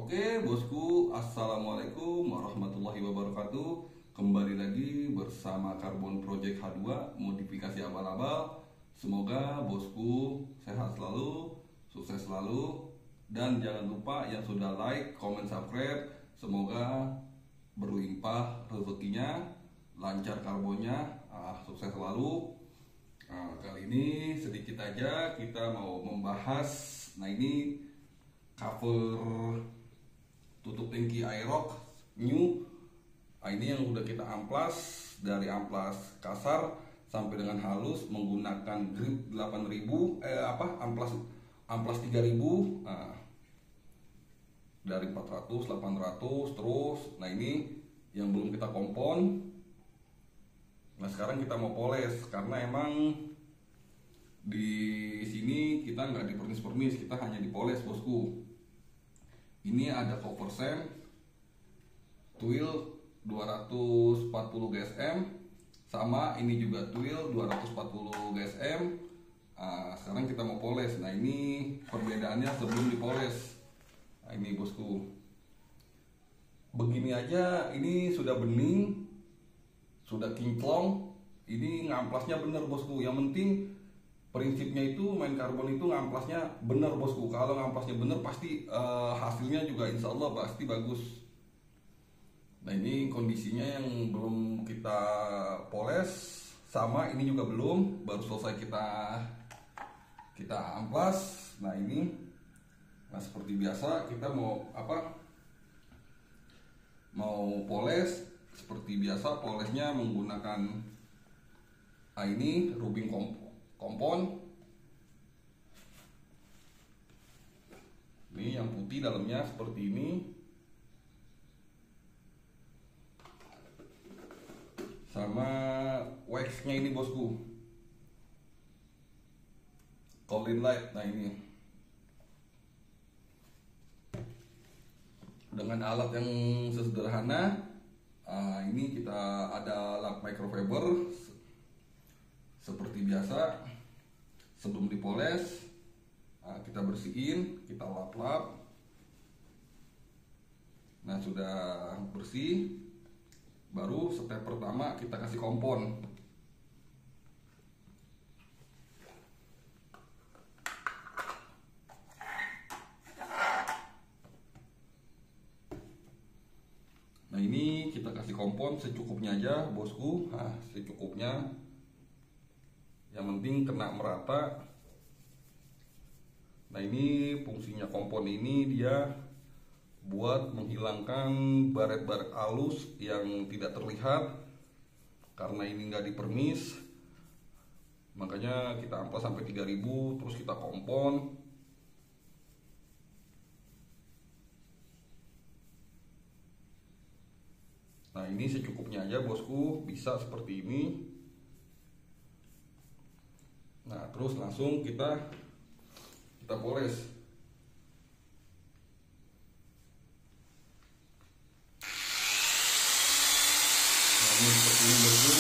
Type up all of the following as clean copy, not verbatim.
Oke bosku, assalamualaikum warahmatullahi wabarakatuh. Kembali lagi bersama Karbon Project H2 modifikasi abal-abal. Semoga bosku sehat selalu, sukses selalu, dan jangan lupa yang sudah like, comment, subscribe. Semoga berlimpah rezekinya, lancar karbonnya, sukses selalu. Kali ini sedikit aja kita mau membahas. Nah, ini cover tutup tangki Aerox new. Ini yang udah kita amplas, dari amplas kasar sampai dengan halus menggunakan grip 8000 amplas 3000, dari 400 800 terus. Nah, ini yang belum kita kompon. Nah, sekarang kita mau poles karena emang di sini kita nggak dipernis-pernis, kita hanya dipoles bosku. Ini ada cover sem Twill 240 GSM, sama ini juga Twill 240 GSM. Sekarang kita mau poles. Nah, ini perbedaannya sebelum dipoles. Nah, ini bosku, begini aja ini sudah bening, sudah kinclong. Ini ngamplasnya bener bosku. Yang penting prinsipnya itu main karbon itu ngamplasnya bener bosku. Kalau ngamplasnya bener pasti hasilnya juga insya Allah pasti bagus. Nah, ini kondisinya yang belum kita poles, sama ini juga belum, baru selesai kita amplas. Nah, ini, nah seperti biasa kita mau mau poles. Seperti biasa polesnya menggunakan ini rubbing kompon. Ini yang putih dalamnya seperti ini. Sama waxnya ini bosku, Colin Light. Nah, ini dengan alat yang sederhana. Ini kita ada lap microfiber seperti biasa. Sebelum dipoles, kita bersihin, kita lap-lap. Nah, sudah bersih, baru step pertama kita kasih kompon. Nah, ini kita kasih kompon secukupnya aja bosku. Secukupnya, yang penting kena merata. Nah, ini fungsinya kompon ini dia buat menghilangkan baret-baret halus yang tidak terlihat karena ini nggak dipernis. Makanya kita amplas sampai 3000 terus kita kompon. Nah, ini secukupnya aja bosku, bisa seperti ini. Nah, terus langsung kita poles. Nah, ini seperti ini bosku.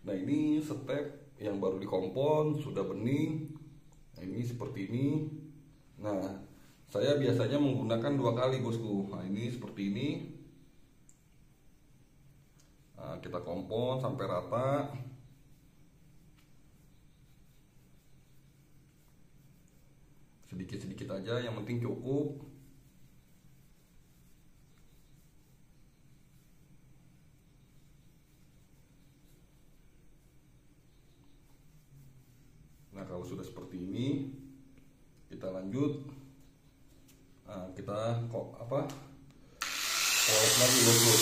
Nah, ini step yang baru dikompon, sudah bening. Nah, ini seperti ini. Nah, Saya biasanya menggunakan 2 kali bosku. Nah ini seperti ini. Nah, kita kompon sampai rata. Sedikit-sedikit aja, yang penting cukup. Nah kalau sudah seperti ini, kita lanjut. Nah, kita poles lagi bosku.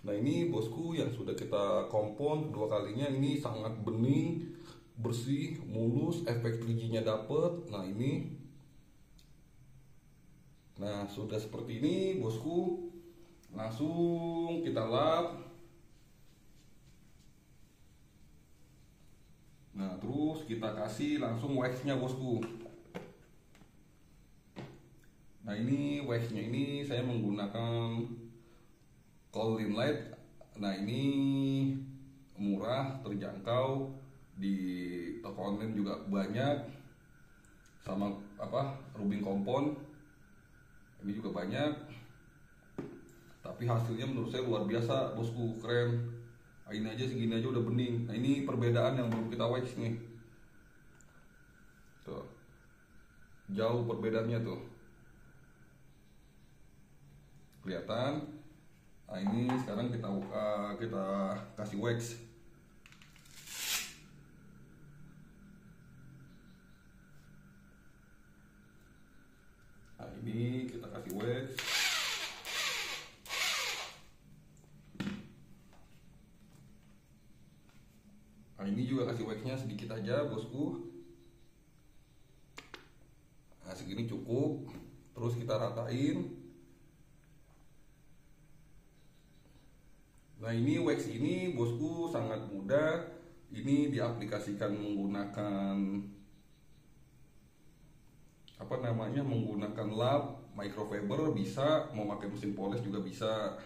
Nah ini bosku yang sudah kita kompon 2 kalinya, ini sangat bening, bersih, mulus, efek 3G-nya dapet. Nah ini, nah sudah seperti ini bosku, langsung kita lap. Nah terus kita kasih langsung waxnya bosku. Nah ini waxnya ini saya menggunakan Colin Light. Nah ini murah, terjangkau, di toko online juga banyak. Sama Rubing Kompon ini juga banyak. Tapi hasilnya menurut saya luar biasa bosku, keren. Nah, ini aja segini aja udah bening. Nah ini perbedaan yang belum kita wax nih. Tuh, jauh perbedaannya tuh, kelihatan. Nah ini sekarang kita kasih wax. Nah ini kita kasih wax. Nah ini juga kasih waxnya sedikit aja bosku. Nah segini cukup. Terus kita ratain. Nah ini wax ini bosku sangat mudah. Ini diaplikasikan menggunakan menggunakan lap, microfiber bisa, mau pakai mesin poles juga bisa.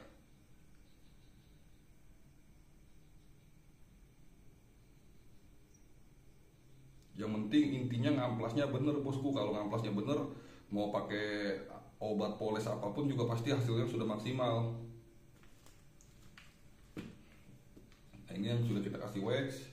Yang penting intinya ngamplasnya bener bosku. Kalau ngamplasnya bener, mau pakai obat poles apapun juga pasti hasilnya sudah maksimal. Nah, ini yang sudah kita kasih wax.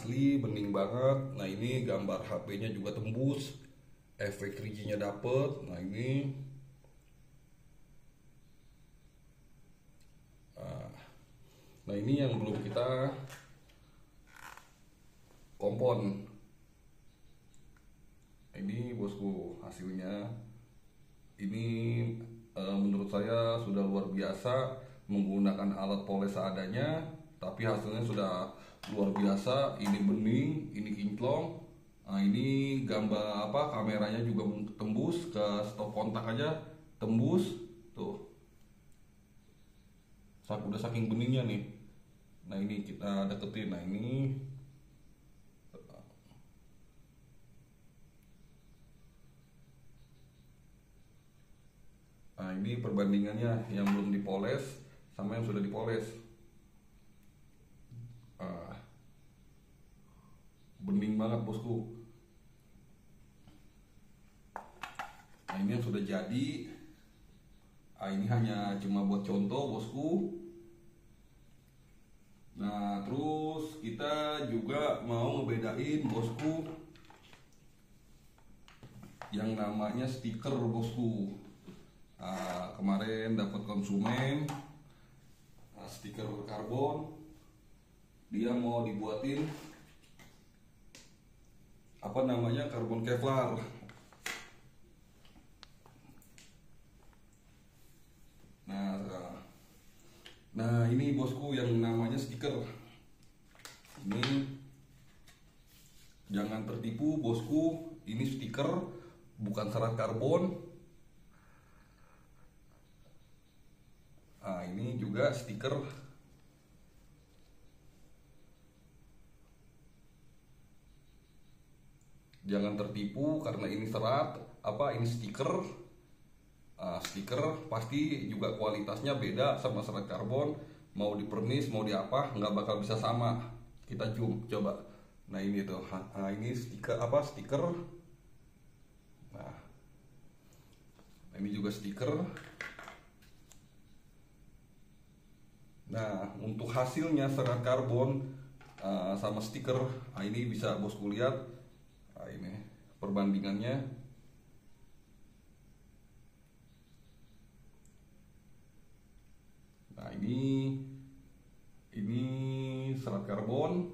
asli, bening banget. Nah ini gambar HP-nya juga tembus, efek 3G-nya dapet. Nah ini nah ini yang belum kita kompon. Ini bosku hasilnya. Ini menurut saya sudah luar biasa, menggunakan alat poles seadanya, tapi hasilnya sudah luar biasa. Ini bening, ini kinclong. Nah, ini gambar kameranya juga tembus ke stop kontak aja tembus tuh. Udah saking beningnya nih. Nah ini kita deketin. Nah ini perbandingannya yang belum dipoles sama yang sudah dipoles. Bening banget bosku. Nah ini yang sudah jadi. Ini hanya cuma buat contoh bosku. Nah terus kita juga mau ngebedain bosku yang namanya stiker bosku. Kemarin dapat konsumen stiker karbon, dia mau dibuatin karbon Kevlar. Nah ini bosku yang namanya stiker. Ini jangan tertipu bosku, ini stiker bukan serat karbon. Ini juga stiker. Jangan tertipu karena ini serat, ini stiker. Stiker pasti juga kualitasnya beda sama serat karbon. Mau dipernis, mau diapa, nggak bakal bisa sama. Kita zoom coba. Nah ini tuh, ini stiker stiker. Nah ini juga stiker. Nah untuk hasilnya serat karbon sama stiker, ini bisa bosku lihat. Ini perbandingannya. Nah ini serat karbon.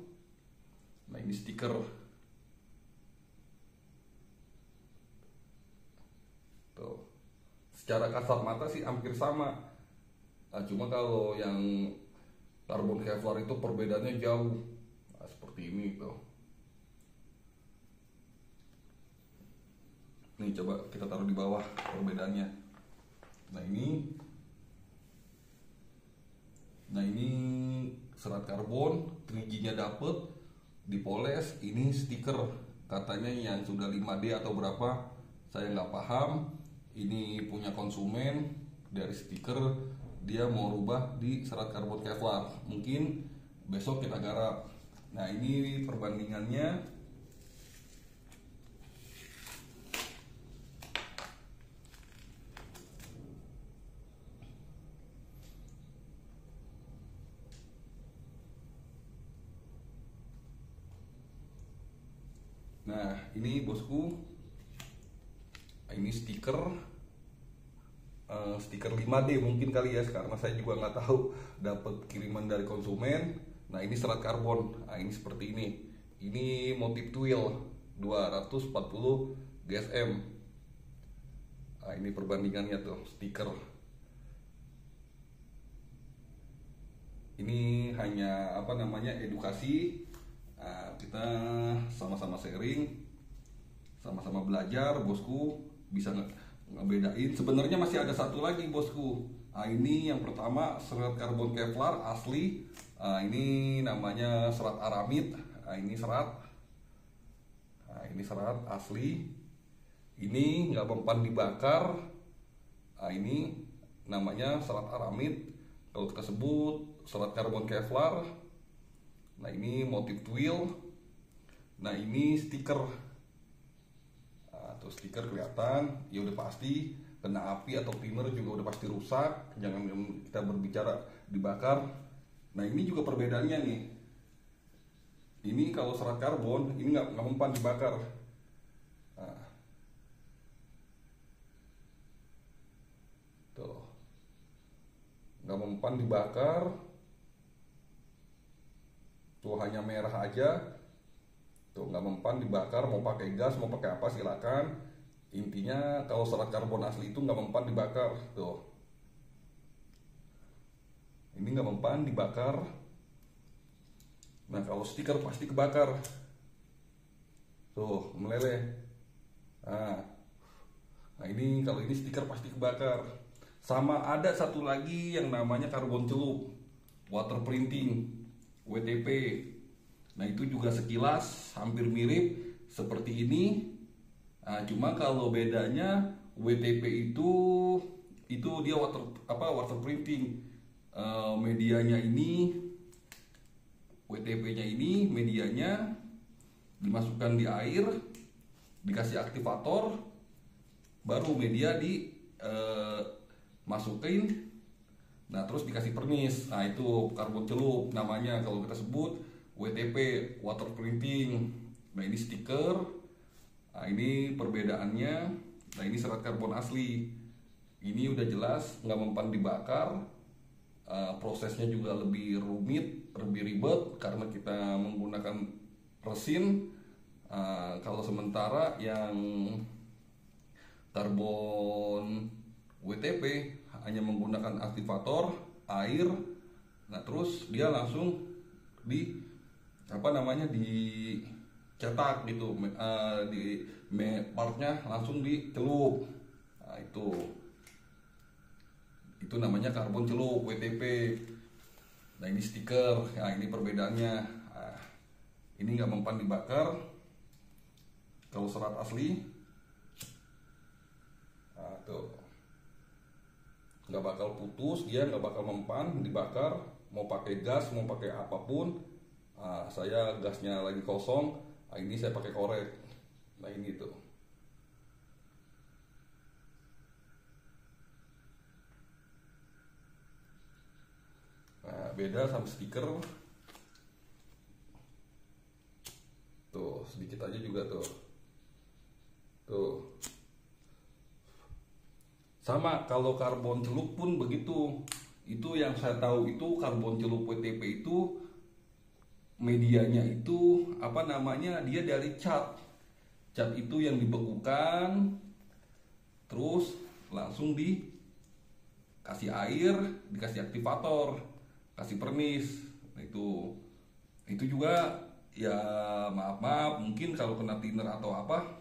Nah ini stiker. Tuh. Secara kasat mata sih hampir sama. Nah, cuma kalau yang karbon Kevlar itu perbedaannya jauh. Nah, seperti ini tuh. Nih coba kita taruh di bawah perbedaannya. Nah ini serat karbon, 3G-nya dapet, dipoles. Ini stiker, katanya yang sudah 5D atau berapa, saya nggak paham. Ini punya konsumen, dari stiker dia mau rubah di serat karbon Kevlar. Mungkin besok kita garap. Nah ini perbandingannya. Nah ini bosku, ini stiker 5D mungkin kali ya, karena saya juga nggak tahu, dapat kiriman dari konsumen. Nah ini serat karbon. Nah ini seperti ini. Ini motif twill 240 GSM. Nah ini perbandingannya tuh stiker. Ini hanya edukasi. Nah, kita sama-sama sharing, sama-sama belajar bosku, bisa ngebedain. Sebenarnya masih ada satu lagi bosku. Ini yang pertama serat karbon Kevlar asli. Ini namanya serat aramid. Ini serat asli. Ini nggak mempan dibakar. Ini namanya serat aramid. Kalau kita sebut serat karbon Kevlar. Nah ini motif twill. Nah ini stiker. Tuh stiker kelihatan. Ya udah pasti kena api atau primer juga udah pasti rusak. Jangan kita berbicara dibakar. Nah ini juga perbedaannya nih. Ini kalau serat karbon ini nggak mempan dibakar. Nah, tuh nggak mempan dibakar, tuh hanya merah aja, tuh nggak mempan dibakar. Mau pakai gas mau pakai apa silakan. Intinya kalau serat karbon asli itu nggak mempan dibakar. Tuh ini nggak mempan dibakar. Nah kalau stiker pasti kebakar, tuh meleleh. Nah ini kalau ini stiker pasti kebakar. Sama ada satu lagi yang namanya karbon celup, water printing, WTP. Nah itu juga sekilas hampir mirip seperti ini. Nah, cuma kalau bedanya WTP itu dia water printing. Medianya ini, WTP-nya ini medianya dimasukkan di air, dikasih aktivator, baru media dimasukin. Nah terus dikasih pernis. Nah itu karbon celup namanya kalau kita sebut WTP, water printing. Nah ini stiker. Nah ini perbedaannya. Nah ini serat karbon asli. Ini udah jelas nggak mempan dibakar. Prosesnya juga lebih rumit, lebih ribet karena kita menggunakan resin. Kalau sementara yang karbon WTP hanya menggunakan aktivator, air. Nah terus dia langsung dicetak gitu, partnya langsung dicelup. Nah itu namanya karbon celup WTP. Nah ini stiker. Nah ini perbedaannya. Nah, ini nggak mempan dibakar kalau serat asli. Nah, tuh nggak bakal putus, dia nggak bakal mempan dibakar. Mau pakai gas mau pakai apapun. Nah, saya gasnya lagi kosong. Nah, ini saya pakai korek. Nah ini tuh. Nah, beda sama stiker. Tuh, sedikit aja juga tuh. Tuh. Sama kalau karbon celup pun begitu. Itu yang saya tahu itu karbon celup WTP itu medianya itu dia dari cat. Cat itu yang dibekukan terus langsung dikasih air, dikasih aktivator, kasih pernis. Nah, itu juga ya maaf mungkin kalau kena thinner atau apa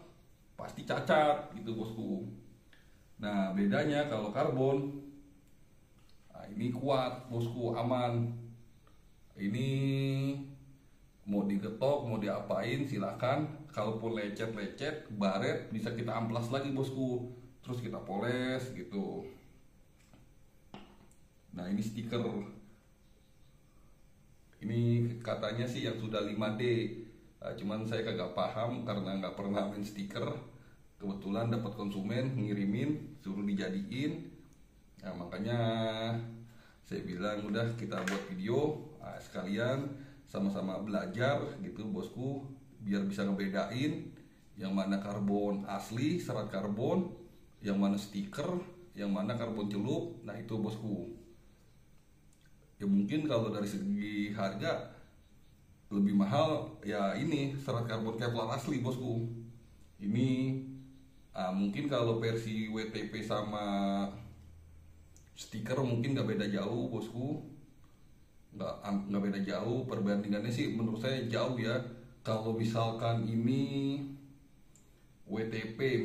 pasti cacat gitu bosku. Nah bedanya kalau karbon, nah, ini kuat bosku, aman. Ini mau digetok mau diapain silakan. Kalaupun lecet baret bisa kita amplas lagi bosku, terus kita poles gitu. Nah ini stiker. Ini katanya sih yang sudah 5D. Cuman saya kagak paham karena nggak pernah main stiker. Kebetulan dapat konsumen ngirimin, suruh dijadiin. Nah, makanya saya bilang udah kita buat video. Sekalian sama-sama belajar gitu bosku, biar bisa ngebedain yang mana karbon asli, serat karbon, yang mana stiker, yang mana karbon celup. Nah itu bosku. Ya mungkin kalau dari segi harga lebih mahal ya ini serat karbon Kevlar asli bosku. Ini mungkin kalau versi WTP sama stiker mungkin nggak beda jauh bosku, nggak beda jauh. Perbandingannya sih menurut saya jauh ya. Kalau misalkan ini WTP,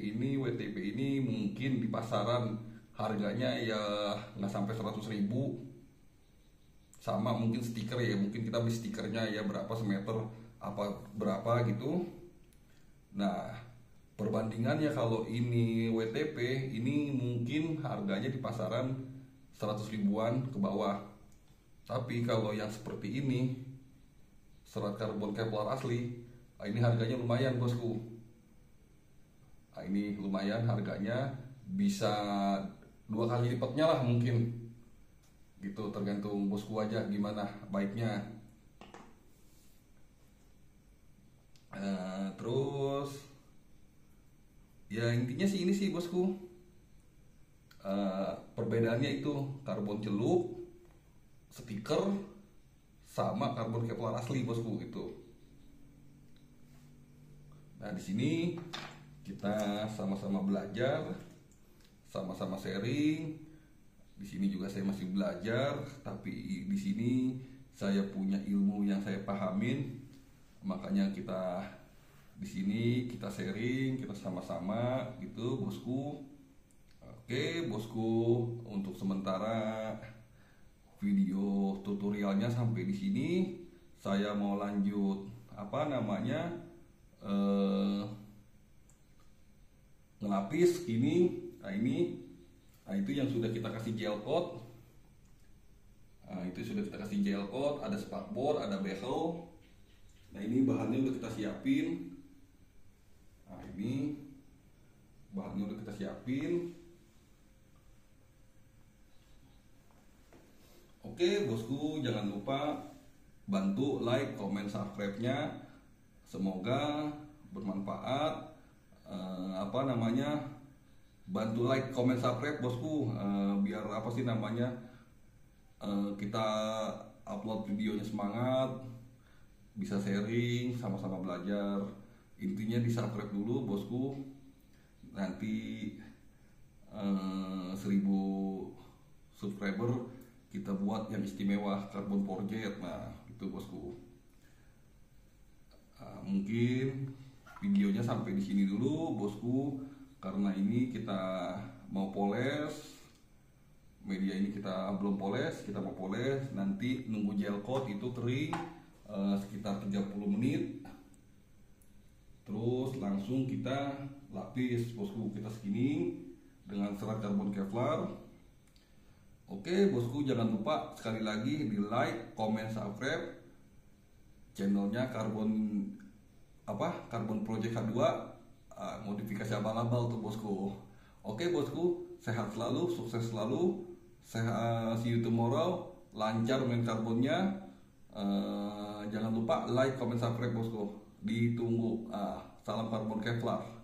ini mungkin di pasaran harganya ya nggak sampai 100.000. Sama mungkin stiker ya, mungkin kita beli stikernya ya berapa semeter apa berapa gitu. Nah perbandingannya kalau ini WTP ini mungkin harganya di pasaran 100 ribuan ke bawah. Tapi kalau yang seperti ini serat karbon Kevlar asli, ini harganya lumayan bosku. Ini lumayan harganya, bisa 2 kali lipatnya lah mungkin gitu, tergantung bosku aja gimana baiknya. intinya sih ini sih bosku. Perbedaannya itu karbon celup, stiker, sama karbon Kevlar asli bosku itu. Nah di sini kita sama-sama belajar, sama-sama sharing. Di sini juga saya masih belajar, tapi di sini saya punya ilmu yang saya pahamin. Makanya kita di sini kita sharing, kita sama-sama gitu bosku. Oke bosku, untuk sementara video tutorialnya sampai di sini. Saya mau lanjut ngelapis ini. Nah itu yang sudah kita kasih gel coat. Ada spakbor, ada bezel. Nah ini bahannya udah kita siapin. Nah ini bahannya udah kita siapin. Oke bosku, jangan lupa bantu like, comment, subscribe-nya. Semoga bermanfaat. Bantu like, comment, subscribe bosku, biar kita upload videonya semangat, bisa sharing, sama-sama belajar. Intinya di subscribe dulu bosku. Nanti 1000 subscriber kita buat yang istimewa karbon project. Nah itu bosku. Mungkin videonya sampai di sini dulu bosku, karena ini kita mau poles. Media ini kita belum poles, kita mau poles. Nanti nunggu gel coat itu kering sekitar 30 menit. Terus langsung kita lapis bosku, kita skimming dengan serat karbon Kevlar. Oke bosku, jangan lupa sekali lagi di like, comment, subscribe channelnya Karbon Project H2, modifikasi abal-abal tuh bosku. Oke bosku, sehat selalu, sukses selalu. See you tomorrow. Lancar main karbonnya. Jangan lupa like, comment, subscribe bosku. Ditunggu. Salam karbon Kevlar.